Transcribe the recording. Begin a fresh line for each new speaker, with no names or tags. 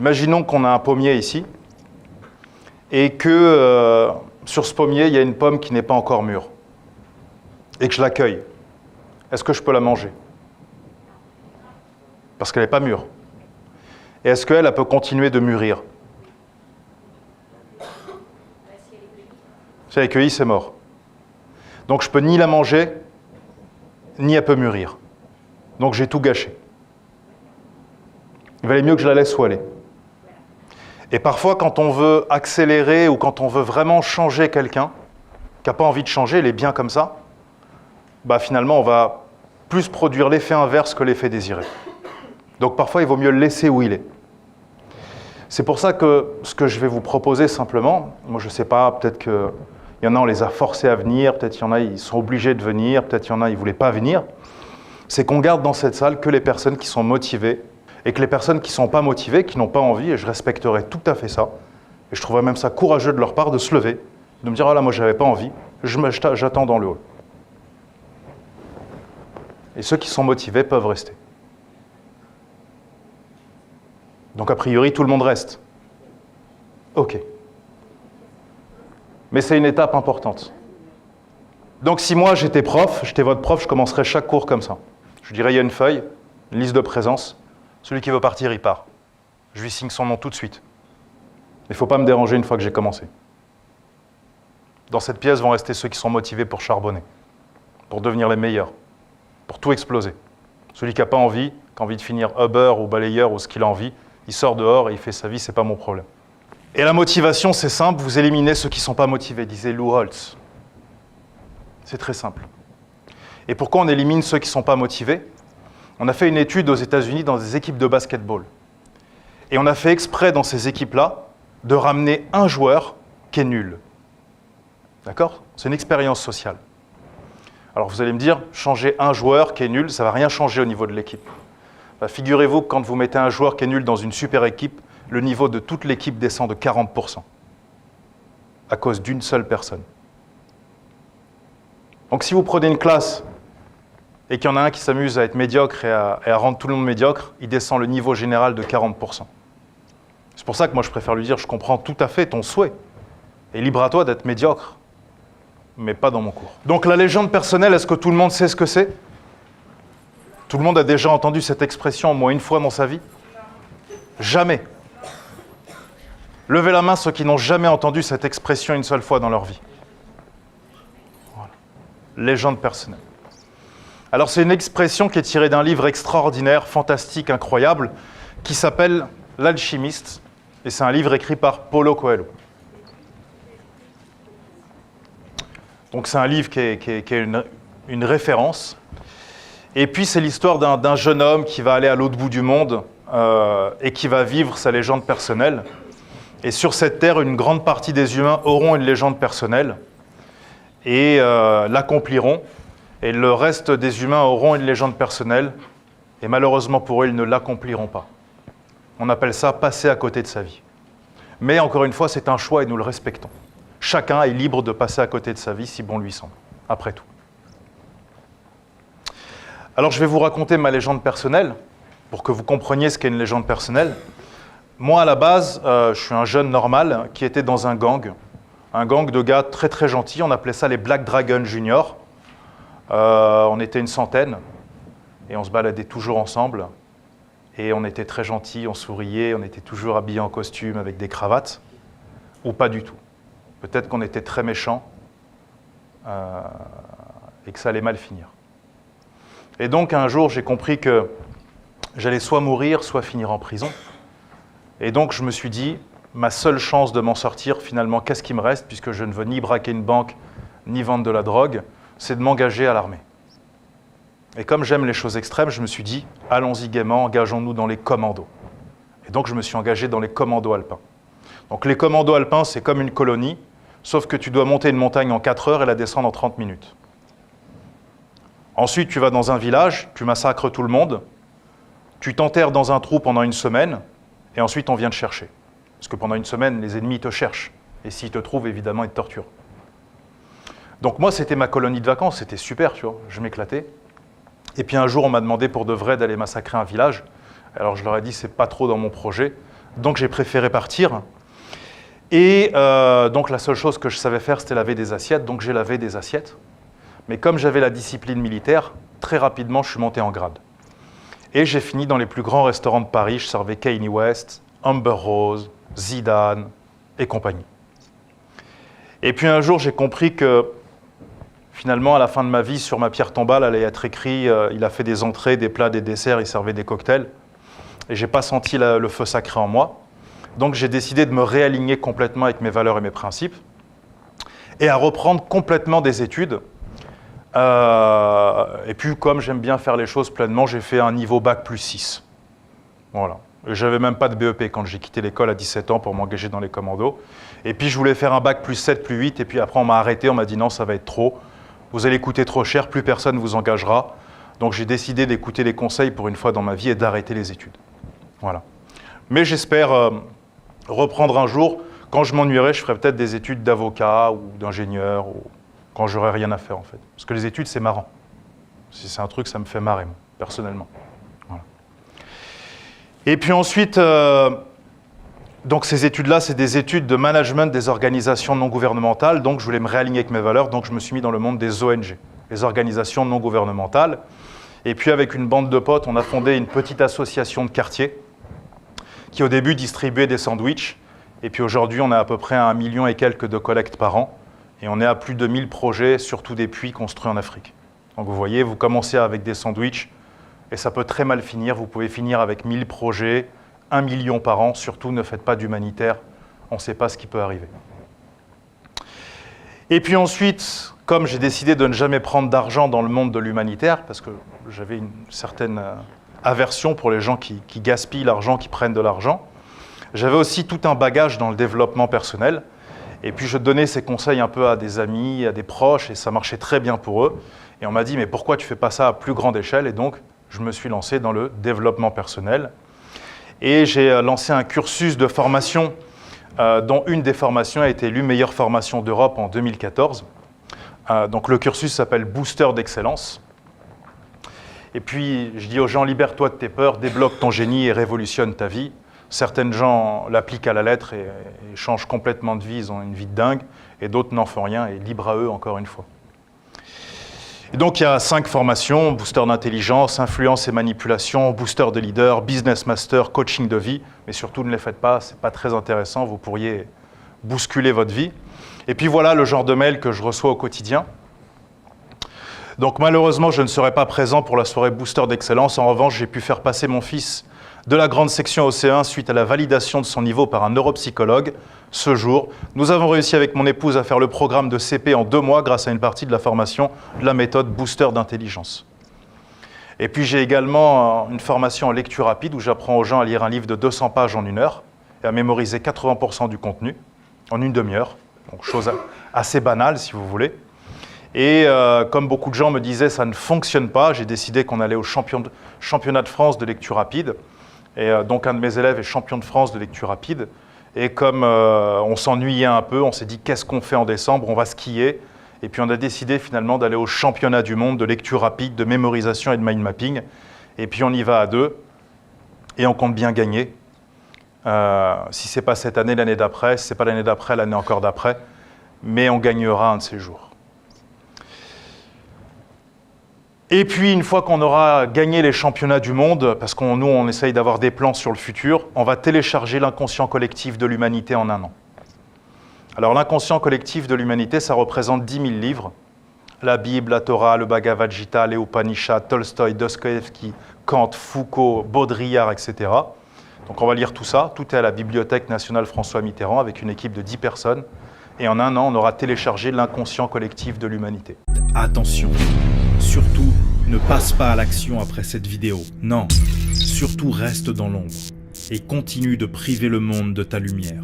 Imaginons qu'on a un pommier ici, et que sur ce pommier, il y a une pomme qui n'est pas encore mûre, et que je la cueille. Est-ce que je peux la manger? Parce qu'elle n'est pas mûre. Et est-ce qu'elle elle peut continuer de mûrir? Si elle est cueillie, c'est mort. Donc je peux ni la manger, ni elle peut mûrir. Donc j'ai tout gâché. Il valait mieux que je la laisse où elle est. Et parfois, quand on veut accélérer ou quand on veut vraiment changer quelqu'un, qui n'a pas envie de changer, il est bien comme ça, bah finalement, on va plus produire l'effet inverse que l'effet désiré. Donc parfois, il vaut mieux le laisser où il est. C'est pour ça que ce que je vais vous proposer simplement, moi je ne sais pas, peut-être qu'il y en a, on les a forcés à venir, peut-être qu'il y en a, ils sont obligés de venir, peut-être qu'il y en a, ils ne voulaient pas venir, c'est qu'on garde dans cette salle que les personnes qui sont motivées et que les personnes qui ne sont pas motivées, qui n'ont pas envie, et je respecterai tout à fait ça, et je trouverais même ça courageux de leur part de se lever, de me dire « Ah là, moi je n'avais pas envie, j'attends dans le hall ». Et ceux qui sont motivés peuvent rester. Donc a priori, tout le monde reste. Ok. Mais c'est une étape importante. Donc si moi j'étais prof, j'étais votre prof, je commencerais chaque cours comme ça. Je dirais, il y a une feuille, une liste de présence. Celui qui veut partir, il part. Je lui signe son nom tout de suite. Il ne faut pas me déranger une fois que j'ai commencé. Dans cette pièce vont rester ceux qui sont motivés pour charbonner, pour devenir les meilleurs, pour tout exploser. Celui qui n'a pas envie, qui a envie de finir Uber ou balayeur ou ce qu'il a envie, il sort dehors et il fait sa vie, ce n'est pas mon problème. Et la motivation, c'est simple, vous éliminez ceux qui ne sont pas motivés, disait Lou Holtz. C'est très simple. Et pourquoi on élimine ceux qui ne sont pas motivés? On a fait une étude aux États-Unis dans des équipes de basketball. Et on a fait exprès dans ces équipes-là de ramener un joueur qui est nul. D'accord? C'est une expérience sociale. Alors vous allez me dire, changer un joueur qui est nul, ça ne va rien changer au niveau de l'équipe. Bah, figurez-vous que quand vous mettez un joueur qui est nul dans une super équipe, le niveau de toute l'équipe descend de 40% à cause d'une seule personne. Donc si vous prenez une classe et qu'il y en a un qui s'amuse à être médiocre et à rendre tout le monde médiocre, il descend le niveau général de 40%. C'est pour ça que moi je préfère lui dire, je comprends tout à fait ton souhait. Et libre à toi d'être médiocre, mais pas dans mon cours. Donc la légende personnelle, est-ce que tout le monde sait ce que c'est? Tout le monde a déjà entendu cette expression au moins une fois dans sa vie? Jamais. Levez la main ceux qui n'ont jamais entendu cette expression une seule fois dans leur vie. Voilà. Légende personnelle. Alors c'est une expression qui est tirée d'un livre extraordinaire, fantastique, incroyable, qui s'appelle L'Alchimiste, et c'est un livre écrit par Paulo Coelho. Donc c'est un livre qui est une référence. Et puis c'est l'histoire d'un jeune homme qui va aller à l'autre bout du monde et qui va vivre sa légende personnelle. Et sur cette terre, une grande partie des humains auront une légende personnelle et l'accompliront. Et le reste des humains auront une légende personnelle, et malheureusement pour eux, ils ne l'accompliront pas. On appelle ça passer à côté de sa vie. Mais encore une fois, c'est un choix et nous le respectons. Chacun est libre de passer à côté de sa vie si bon lui semble, après tout. Alors je vais vous raconter ma légende personnelle, pour que vous compreniez ce qu'est une légende personnelle. Moi, à la base, je suis un jeune normal qui était dans un gang de gars très très gentils, on appelait ça les Black Dragons Junior. On était une centaine et on se baladait toujours ensemble et on était très gentils, on souriait, on était toujours habillés en costume avec des cravates ou pas du tout. Peut-être qu'on était très méchants et que ça allait mal finir. Et donc un jour j'ai compris que j'allais soit mourir, soit finir en prison. Et donc je me suis dit, ma seule chance de m'en sortir finalement, qu'est-ce qui me reste puisque je ne veux ni braquer une banque ni vendre de la drogue, c'est de m'engager à l'armée. Et comme j'aime les choses extrêmes, je me suis dit, allons-y gaiement, engageons-nous dans les commandos. Et donc je me suis engagé dans les commandos alpins. Donc les commandos alpins, c'est comme une colonie, sauf que tu dois monter une montagne en 4 heures et la descendre en 30 minutes. Ensuite, tu vas dans un village, tu massacres tout le monde, tu t'enterres dans un trou pendant une semaine, et ensuite on vient te chercher. Parce que pendant une semaine, les ennemis te cherchent. Et s'ils te trouvent, évidemment, ils te torturent. Donc moi, c'était ma colonie de vacances, c'était super, tu vois, je m'éclatais. Et puis un jour, on m'a demandé pour de vrai d'aller massacrer un village. Alors je leur ai dit, c'est pas trop dans mon projet. Donc j'ai préféré partir. Et donc la seule chose que je savais faire, c'était laver des assiettes. Donc j'ai lavé des assiettes. Mais comme j'avais la discipline militaire, très rapidement, je suis monté en grade. Et j'ai fini dans les plus grands restaurants de Paris. Je servais Kanye West, Amber Rose, Zidane et compagnie. Et puis un jour, j'ai compris que finalement, à la fin de ma vie, sur ma pierre tombale, allait être écrit il a fait des entrées, des plats, des desserts, il servait des cocktails. Et je n'ai pas senti le feu sacré en moi. Donc j'ai décidé de me réaligner complètement avec mes valeurs et mes principes et à reprendre complètement des études. Et puis, comme j'aime bien faire les choses pleinement, j'ai fait un niveau bac plus 6. Voilà. Je n'avais même pas de BEP quand j'ai quitté l'école à 17 ans pour m'engager dans les commandos. Et puis, je voulais faire un bac plus 7, plus 8. Et puis après, on m'a arrêté. On m'a dit non, ça va être trop. Vous allez coûter trop cher, plus personne ne vous engagera. Donc, j'ai décidé d'écouter les conseils pour une fois dans ma vie et d'arrêter les études. Voilà. Mais j'espère reprendre un jour. Quand je m'ennuierai, je ferai peut-être des études d'avocat ou d'ingénieur, ou quand j'aurai rien à faire, en fait. Parce que les études, c'est marrant. Si c'est un truc, ça me fait marrer, moi, personnellement. Voilà. Et puis ensuite, donc ces études-là, c'est des études de management des organisations non gouvernementales. Donc, je voulais me réaligner avec mes valeurs. Donc, je me suis mis dans le monde des ONG, les organisations non gouvernementales. Et puis, avec une bande de potes, on a fondé une petite association de quartier qui, au début, distribuait des sandwichs. Et puis aujourd'hui, on a à peu près 1 million et quelques de collectes par an. Et on est à plus de 1000 projets, surtout des puits construits en Afrique. Donc vous voyez, vous commencez avec des sandwichs et ça peut très mal finir. Vous pouvez finir avec 1000 projets, 1 million par an. Surtout, ne faites pas d'humanitaire. On ne sait pas ce qui peut arriver. Et puis ensuite, comme j'ai décidé de ne jamais prendre d'argent dans le monde de l'humanitaire, parce que j'avais une certaine aversion pour les gens qui gaspillent l'argent, qui prennent de l'argent, j'avais aussi tout un bagage dans le développement personnel. Et puis je donnais ces conseils un peu à des amis, à des proches, et ça marchait très bien pour eux. Et on m'a dit, mais pourquoi tu ne fais pas ça à plus grande échelle? Et donc, je me suis lancé dans le développement personnel. Et j'ai lancé un cursus de formation, dont une des formations a été élue meilleure formation d'Europe en 2014. Donc le cursus s'appelle Booster d'excellence. Et puis, je dis aux gens, libère-toi de tes peurs, débloque ton génie et révolutionne ta vie. Certains gens l'appliquent à la lettre et changent complètement de vie, ils ont une vie de dingue, et d'autres n'en font rien, et libre à eux, encore une fois. Et donc, il y a 5 formations, booster d'intelligence, influence et manipulation, booster de leader, business master, coaching de vie, mais surtout, ne les faites pas, ce n'est pas très intéressant, vous pourriez bousculer votre vie. Et puis voilà le genre de mail que je reçois au quotidien. Donc malheureusement, je ne serai pas présent pour la soirée booster d'excellence. En revanche, j'ai pu faire passer mon fils de la grande section OC1 suite à la validation de son niveau par un neuropsychologue. Ce jour, nous avons réussi avec mon épouse à faire le programme de CP en 2 mois grâce à une partie de la formation de la méthode booster d'intelligence. Et puis j'ai également une formation en lecture rapide où j'apprends aux gens à lire un livre de 200 pages en 1 heure et à mémoriser 80% du contenu en une demi-heure. Donc chose assez banale si vous voulez. Et comme beaucoup de gens me disaient ça ne fonctionne pas, j'ai décidé qu'on allait au championnat de France de lecture rapide. Et donc un de mes élèves est champion de France de lecture rapide. Et comme on s'ennuyait un peu, on s'est dit qu'est-ce qu'on fait en décembre? On va skier. Et puis on a décidé finalement d'aller au championnat du monde de lecture rapide, de mémorisation et de mind mapping. Et puis on y va à 2 et on compte bien gagner. Si ce n'est pas cette année, l'année d'après. Si ce n'est pas l'année d'après, l'année encore d'après. Mais on gagnera un de ces jours. Et puis, une fois qu'on aura gagné les championnats du monde, parce que nous, on essaye d'avoir des plans sur le futur, on va télécharger l'inconscient collectif de l'humanité en 1 an. Alors, l'inconscient collectif de l'humanité, ça représente 10 000 livres. La Bible, la Torah, le Bhagavad Gita, les Upanishads, Tolstoï, Dostoïevski, Kant, Foucault, Baudrillard, etc. Donc, on va lire tout ça. Tout est à la Bibliothèque nationale François Mitterrand avec une équipe de 10 personnes. Et en 1 an, on aura téléchargé l'inconscient collectif de l'humanité.
Attention, surtout, ne passe pas à l'action après cette vidéo. Non, surtout reste dans l'ombre et continue de priver le monde de ta lumière.